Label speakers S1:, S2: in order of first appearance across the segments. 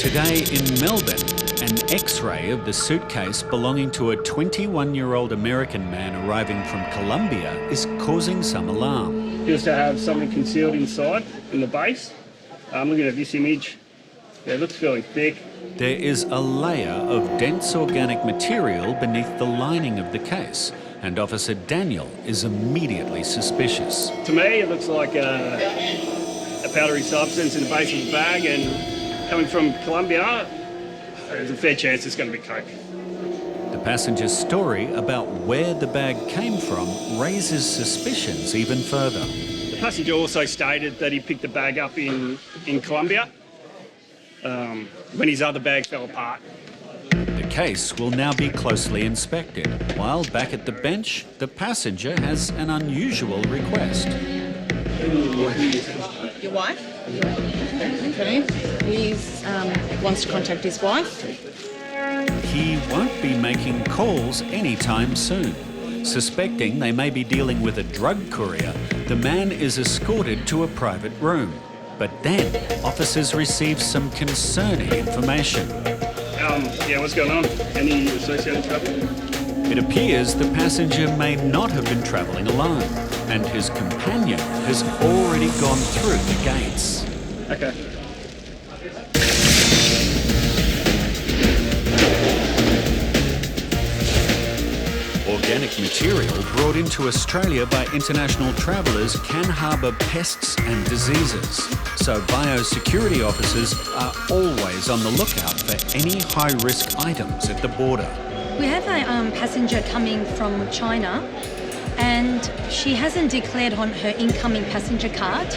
S1: Today in Melbourne, an X-ray of the suitcase belonging to a 21-year-old American man arriving from Colombia is causing some alarm.
S2: Appears to have something concealed inside, in the base. I'm looking at this image. Yeah, it looks fairly thick.
S1: There is a layer of dense organic material beneath the lining of the case, and Officer Daniel is immediately suspicious.
S2: To me, it looks like a powdery substance in the base of the bag, and coming from Colombia, there's a fair chance it's going to be coke.
S1: The passenger's story about where the bag came from raises suspicions even further.
S2: The passenger also stated that he picked the bag up in Colombia when his other bag fell apart.
S1: The case will now be closely inspected, while back at the bench, the passenger has an unusual request.
S3: Your wife? Okay. He wants to contact his wife.
S1: He won't be making calls anytime soon. Suspecting they may be dealing with a drug courier, the man is escorted to a private room. But then, officers receive some concerning information.
S2: Yeah, what's going on? Any associated trouble?
S1: It appears the passenger may not have been travelling alone, and his companion has already gone through the gates.
S2: Okay.
S1: Organic material brought into Australia by international travellers can harbour pests and diseases, so biosecurity officers are always on the lookout for any high-risk items at the border.
S4: We have a passenger coming from China, and she hasn't declared on her incoming passenger card.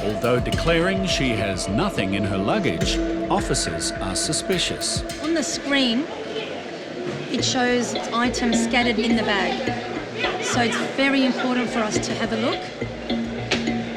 S1: Although declaring she has nothing in her luggage, officers are suspicious.
S4: On the screen, it shows items scattered in the bag. So it's very important for us to have a look,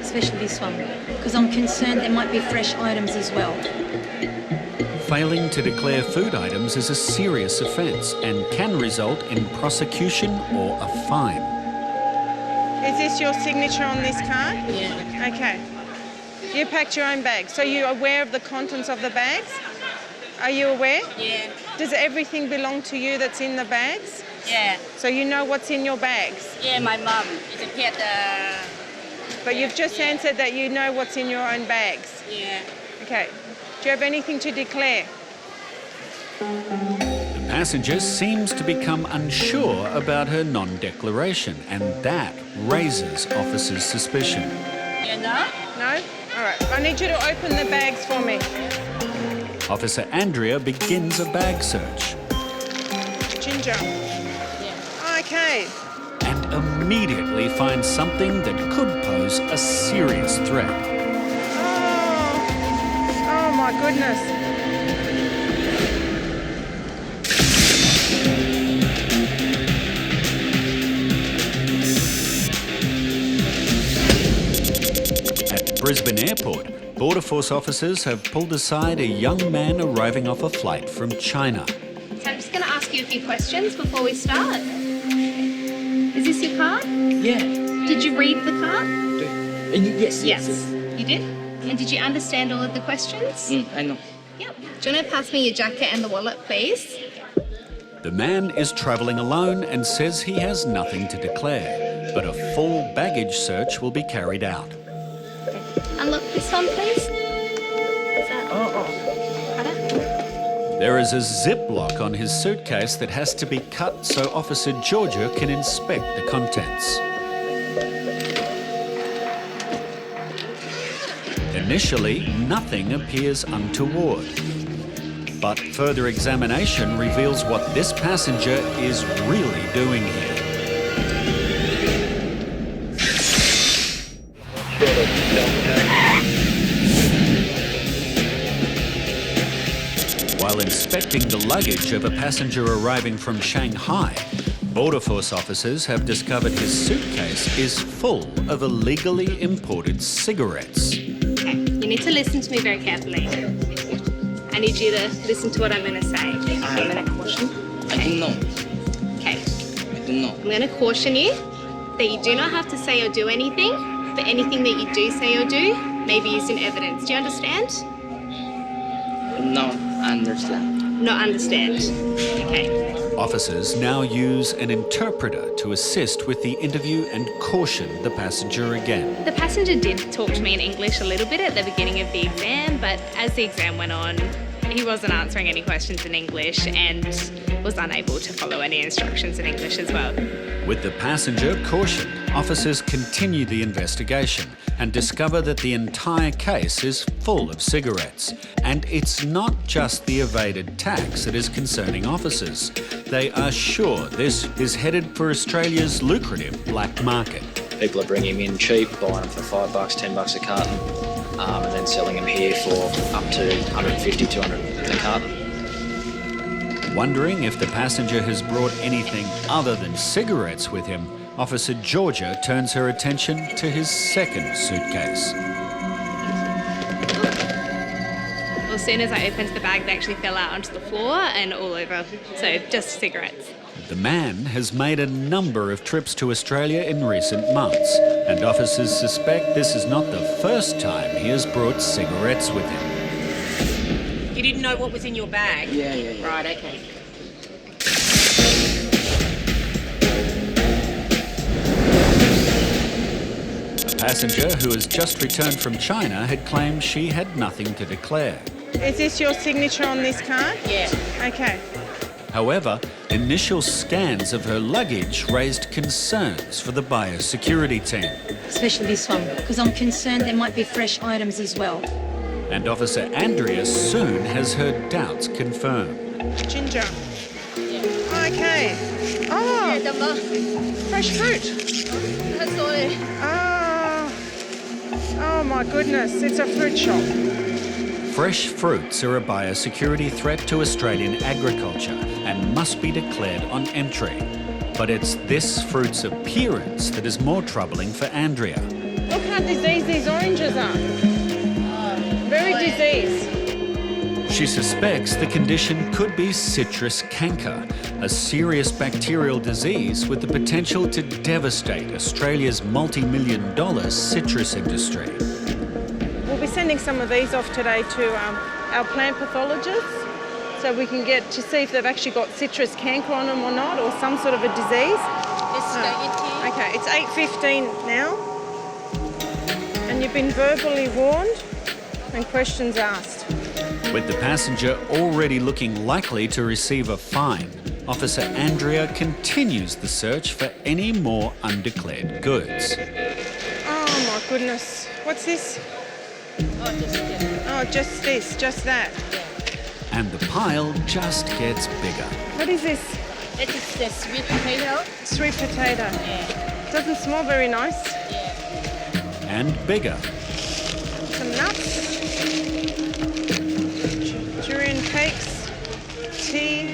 S4: especially this one, because I'm concerned there might be fresh items as well.
S1: Failing to declare food items is a serious offence and can result in prosecution or a fine.
S5: Is this your signature on this card?
S3: Yeah.
S5: Okay. You packed your own bag, so you're aware of the contents of the bags? Are you aware?
S3: Yeah.
S5: Does everything belong to you that's in the bags?
S3: Yeah.
S5: So you know what's in your bags?
S3: Yeah, my mom is prepared
S5: But you've just answered that you know what's in your own bags.
S3: Yeah.
S5: Okay. Do you have anything to declare?
S1: The passenger seems to become unsure about her non-declaration, and that raises officers' suspicion.
S3: You know?
S5: No? All right. I need you to open the bags for me.
S1: Officer Andrea begins a bag search
S5: Ginger.
S3: Yeah.
S5: Okay.
S1: and immediately finds something that could pose a serious threat.
S5: Oh my goodness.
S1: At Brisbane Airport, Border Force officers have pulled aside a young man arriving off a flight from China.
S6: So I'm just going to ask you a few questions before we start. Is this your card?
S7: Yeah.
S6: Did you read the card?
S7: Yes.
S6: You did? And did you understand all of the questions?
S7: I know.
S6: Yep. Do you want to pass me your jacket and the wallet, please?
S1: The man is travelling alone and says he has nothing to declare, but a full baggage search will be carried out.
S6: Unlock this one, please. Is that... Right.
S1: There is a zip lock on his suitcase that has to be cut so Officer Georgia can inspect the contents. Initially, nothing appears untoward. But further examination reveals what this passenger is really doing here. While inspecting the luggage of a passenger arriving from Shanghai, Border Force officers have discovered his suitcase is full of illegally imported cigarettes.
S6: Okay. You need to listen to me very carefully. I need you to listen to what I'm going to say. I'm going to caution.
S7: I don't know.
S6: Okay.
S7: I don't know.
S6: I'm going to caution you that you do not have to say or do anything, but anything that you do say or do may be used in evidence. Do you understand?
S7: No. understand.
S6: Not understand. Okay.
S1: Officers now use an interpreter to assist with the interview and caution the passenger again.
S6: The passenger did talk to me in English a little bit at the beginning of the exam, but as the exam went on, he wasn't answering any questions in English and was unable to follow any instructions in English as well.
S1: With the passenger cautioned, officers continue the investigation and discover that the entire case is full of cigarettes. And it's not just the evaded tax that is concerning officers. They are sure this is headed for Australia's lucrative black market.
S8: People are bringing them in cheap, buying them for $5, $10 a carton, and then selling them here for up to $150, $200 a carton.
S1: Wondering if the passenger has brought anything other than cigarettes with him, Officer Georgia turns her attention to his second suitcase.
S6: Well, as soon as I opened the bag, they actually fell out onto the floor and all over. So just cigarettes.
S1: The man has made a number of trips to Australia in recent months, and officers suspect this is not the first time he has brought cigarettes with him.
S9: You didn't know what was in your bag?
S7: Yeah.
S9: Right, okay.
S1: A passenger who has just returned from China had claimed she had nothing to declare.
S5: Is this your signature on this card?
S9: Yeah.
S5: Okay.
S1: However, initial scans of her luggage raised concerns for the biosecurity team.
S4: Especially this one, because I'm concerned there might be fresh items as well.
S1: And Officer Andrea soon has her doubts confirmed.
S5: Ginger. Okay. Oh, fresh fruit. Oh my goodness, it's a fruit shop.
S1: Fresh fruits are a biosecurity threat to Australian agriculture and must be declared on entry. But it's this fruit's appearance that is more troubling for Andrea.
S5: Look how diseased these oranges are. Very diseased.
S1: She suspects the condition could be citrus canker, a serious bacterial disease with the potential to devastate Australia's multi-million-dollar citrus industry.
S5: We'll be sending some of these off today to our plant pathologists so we can get to see if they've actually got citrus canker on them or not, or some sort of a disease. Okay, it's 8:15 now, and you've been verbally warned and questions asked.
S1: With the passenger already looking likely to receive a fine, Officer Andrea continues the search for any more undeclared goods.
S5: Oh my goodness, what's this? Oh, just this, just that.
S1: And the pile just gets bigger.
S5: What is this?
S9: It is the sweet potato.
S5: Sweet potato.
S9: Yeah.
S5: Doesn't smell very nice.
S1: And bigger.
S5: Some nuts. Durian cakes. Tea.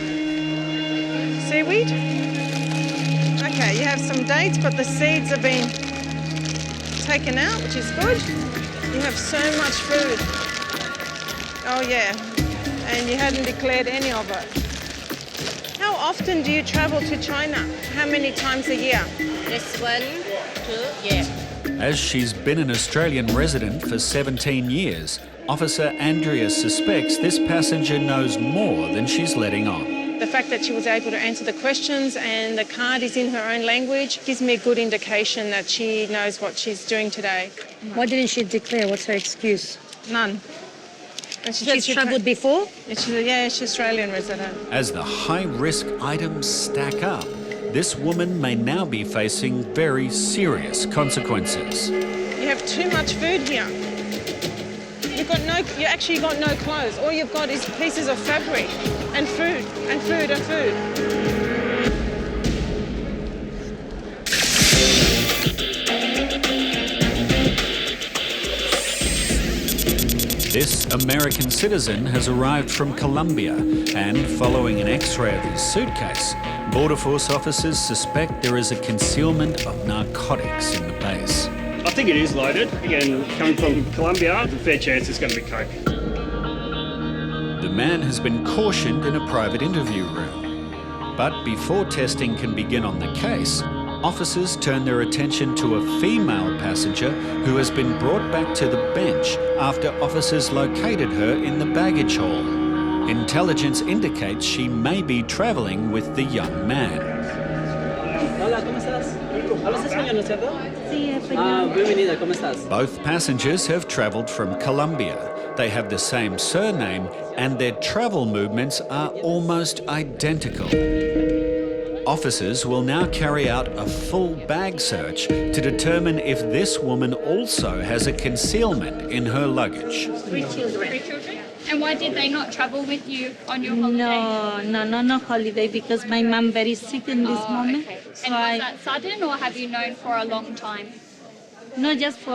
S5: Seaweed. Okay, you have some dates, but the seeds have been taken out, which is good. You have so much food. Oh yeah, and you hadn't declared any of it. How often do you travel to China? How many times a year?
S9: This 1, 2, yeah.
S1: As she's been an Australian resident for 17 years, Officer Andrea suspects this passenger knows more than she's letting on.
S5: The fact that she was able to answer the questions and the card is in her own language gives me a good indication that she knows what she's doing today.
S4: Why didn't she declare? What's her excuse?
S5: None. And
S4: She's travelled before?
S5: She's Australian resident.
S1: As the high-risk items stack up, this woman may now be facing very serious consequences.
S5: You have too much food here. You actually got no clothes. All you've got is pieces of fabric and food and food and food.
S1: This American citizen has arrived from Colombia and, following an X-ray of his suitcase, Border Force officers suspect there is a concealment of narcotics in the base.
S2: I think it is loaded. Again, coming from Colombia, there's a fair chance it's going to be coke.
S1: The man has been cautioned in a private interview room. But before testing can begin on the case, officers turn their attention to a female passenger who has been brought back to the bench after officers located her in the baggage hall. Intelligence indicates she may be travelling with the young man.
S10: Hola, ¿cómo estás? ¿Hablas español, no es cierto? Sí, español. Bienvenida, ¿cómo estás?
S1: Both passengers have travelled from Colombia. They have the same surname and their travel movements are almost identical. Officers will now carry out a full bag search to determine if this woman also has a concealment in her luggage.
S11: 3 children. 3 children? And why did they not travel with you on your holiday?
S12: No holiday because my mom very sick in this moment.
S11: Okay.
S12: So
S11: And was that sudden or have you known for a long time?
S12: No, just for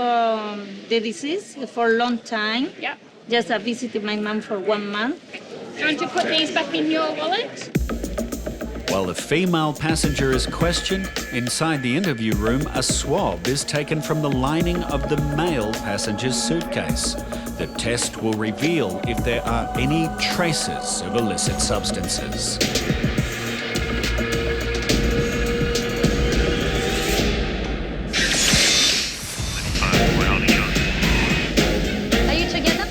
S12: the disease for a long time.
S11: Yep.
S12: Just I visited my mom for 1 month.
S11: Do you want to put these back in your wallet?
S1: While the female passenger is questioned, inside the interview room, a swab is taken from the lining of the male passenger's suitcase. The test will reveal if there are any traces of illicit substances.
S4: Are you together?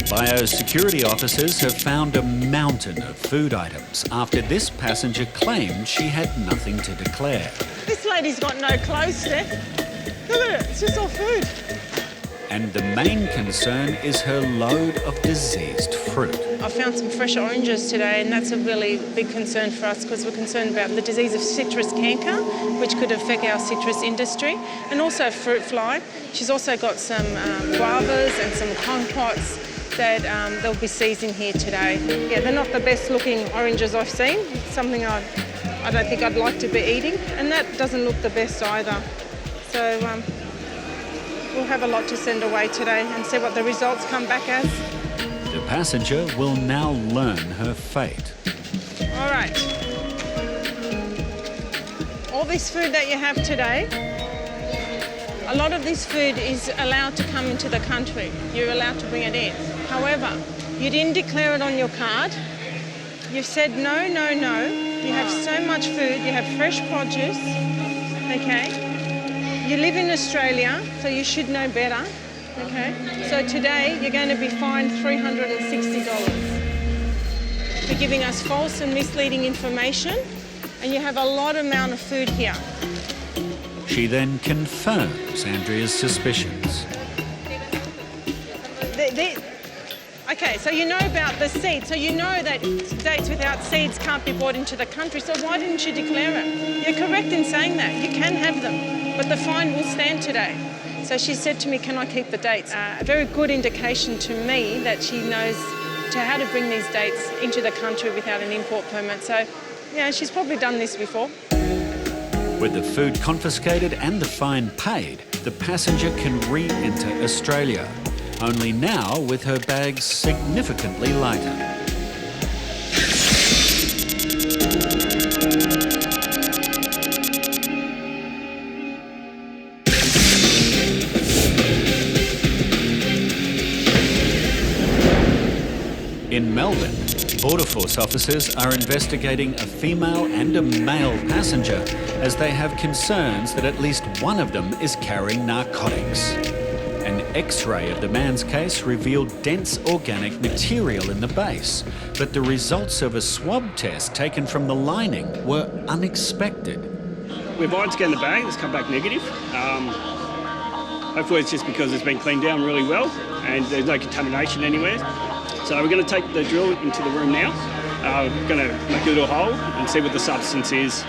S1: Biosecurity officers have found a mountain of food items after this passenger claimed she had nothing to declare.
S5: This lady's got no clothes, Steph. Look at it, it's just all food.
S1: And the main concern is her load of diseased fruit.
S5: I found some fresh oranges today, and that's a really big concern for us because we're concerned about the disease of citrus canker, which could affect our citrus industry, and also fruit fly. She's also got some guavas and some kumquats that they'll be seizing here today. Yeah, they're not the best looking oranges I've seen. It's something I don't think I'd like to be eating, and that doesn't look the best either. So we'll have a lot to send away today and see what the results come back as.
S1: The passenger will now learn her fate.
S5: All right. All this food that you have today, a lot of this food is allowed to come into the country. You're allowed to bring it in. However, you didn't declare it on your card. You've said no. You have so much food. You have fresh produce, okay? You live in Australia, so you should know better, okay? So today, you're going to be fined $360 for giving us false and misleading information, and you have a lot amount of food here.
S1: She then confirms Andrea's suspicions.
S5: Okay, so you know about the seeds, so you know that dates without seeds can't be brought into the country, so why didn't you declare it? You're correct in saying that. You can have them, but the fine will stand today. So she said to me, can I keep the dates? A very good indication to me that she knows how to bring these dates into the country without an import permit. So, yeah, she's probably done this before.
S1: With the food confiscated and the fine paid, the passenger can re-enter Australia. Only now with her bags significantly lighter. In Melbourne, Border Force officers are investigating a female and a male passenger as they have concerns that at least one of them is carrying narcotics. An X-ray of the man's case revealed dense organic material in the base, but the results of a swab test taken from the lining were unexpected.
S2: We've tried to scan the bag, it's come back negative. Hopefully it's just because it's been cleaned down really well and there's no contamination anywhere. So we're going to take the drill into the room now. We're going to make a little hole and see what the substance is,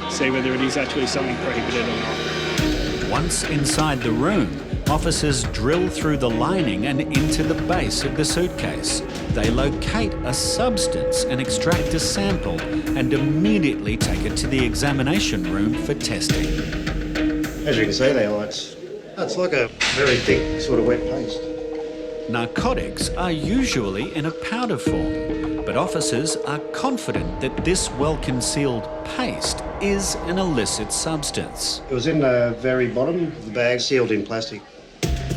S2: see whether it is actually something prohibited or not.
S1: Once inside the room, officers drill through the lining and into the base of the suitcase. They locate a substance and extract a sample and immediately take it to the examination room for testing.
S13: As you can see there, it's like a very thick sort of wet paste.
S1: Narcotics are usually in a powder form, but officers are confident that this well-concealed paste is an illicit substance.
S13: It was in the very bottom of the bag, sealed in plastic.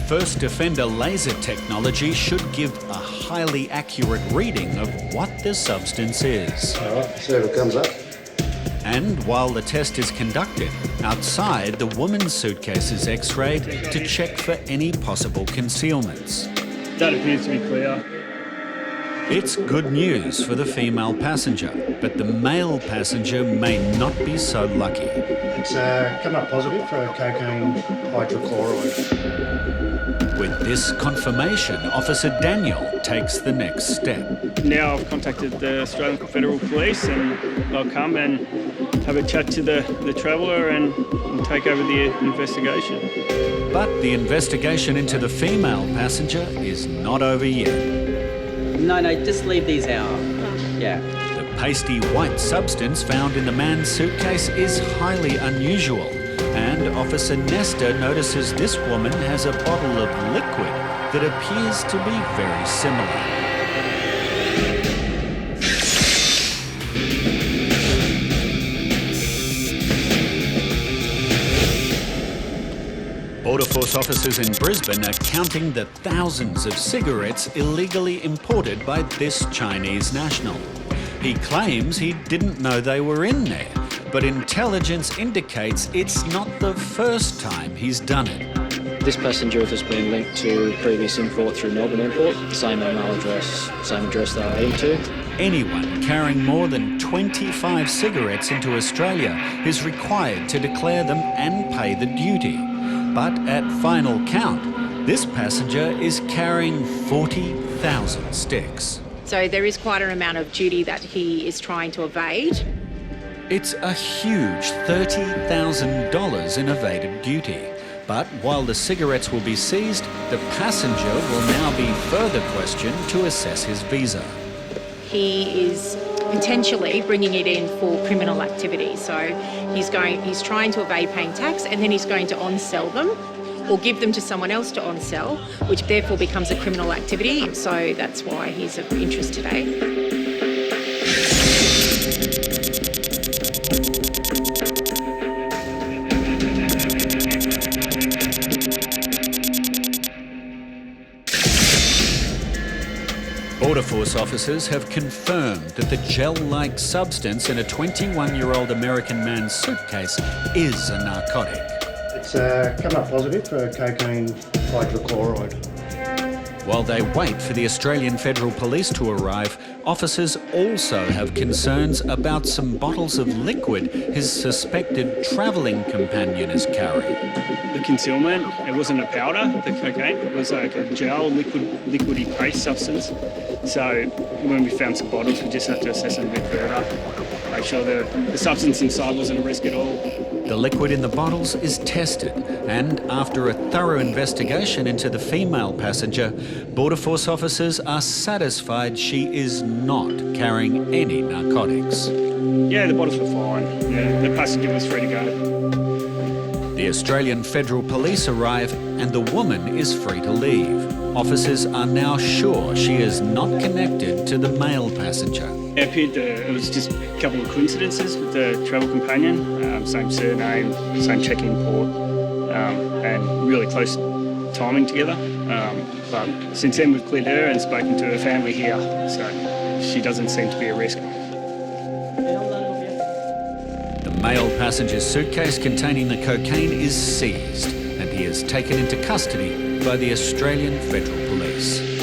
S1: First offender laser technology should give a highly accurate reading of what the substance is.
S13: All right, see if it comes up.
S1: And while the test is conducted, outside the woman's suitcase is x-rayed to check for any possible concealments.
S2: That appears to be clear.
S1: It's good news for the female passenger, but the male passenger may not be so lucky.
S13: It's come up positive for cocaine hydrochloride.
S1: With this confirmation, Officer Daniel takes the next step.
S2: Now I've contacted the Australian Federal Police and they'll come and have a chat to the traveller and take over the investigation.
S1: But the investigation into the female passenger is not over yet.
S10: No, just leave these out. Yeah.
S1: The pasty white substance found in the man's suitcase is highly unusual, and Officer Nestor notices this woman has a bottle of liquid that appears to be very similar. Border Force officers in Brisbane are counting the thousands of cigarettes illegally imported by this Chinese national. He claims he didn't know they were in there, but intelligence indicates it's not the first time he's done it.
S8: This passenger has been linked to previous import through Melbourne Airport, same email address, same address they were heading to.
S1: Anyone carrying more than 25 cigarettes into Australia is required to declare them and pay the duty. But at final count, this passenger is carrying 40,000 sticks.
S14: So there is quite an amount of duty that he is trying to evade.
S1: It's a huge $30,000 in evaded duty. But while the cigarettes will be seized, the passenger will now be further questioned to assess his visa.
S14: He is potentially bringing it in for criminal activity. So he's trying to evade paying tax, and then he's going to on-sell them or give them to someone else to on-sell, which therefore becomes a criminal activity. So that's why he's of interest today. Border Force officers have confirmed that the gel-like substance in a 21-year-old American man's suitcase is a narcotic.
S13: It's come up positive for cocaine hydrochloride.
S1: While they wait for the Australian Federal Police to arrive, officers also have concerns about some bottles of liquid his suspected travelling companion is carrying.
S2: The concealment, it wasn't a powder, the cocaine, it was like a gel, liquidy paste substance. So when we found some bottles, we just had to assess them a bit further, make sure the substance inside wasn't a risk at all.
S1: The liquid in the bottles is tested, and after a thorough investigation into the female passenger, Border Force officers are satisfied she is not carrying any narcotics.
S2: Yeah, the bottles were fine. Yeah, the passenger was free to go.
S1: The Australian Federal Police arrive and the woman is free to leave. Officers are now sure she is not connected to the male passenger.
S2: It was just a couple of coincidences with the travel companion, same surname, same check-in port, and really close timing together. But since then we've cleared her and spoken to her family here, so she doesn't seem to be a risk.
S1: The male passenger's suitcase containing the cocaine is seized and he is taken into custody by the Australian Federal Police.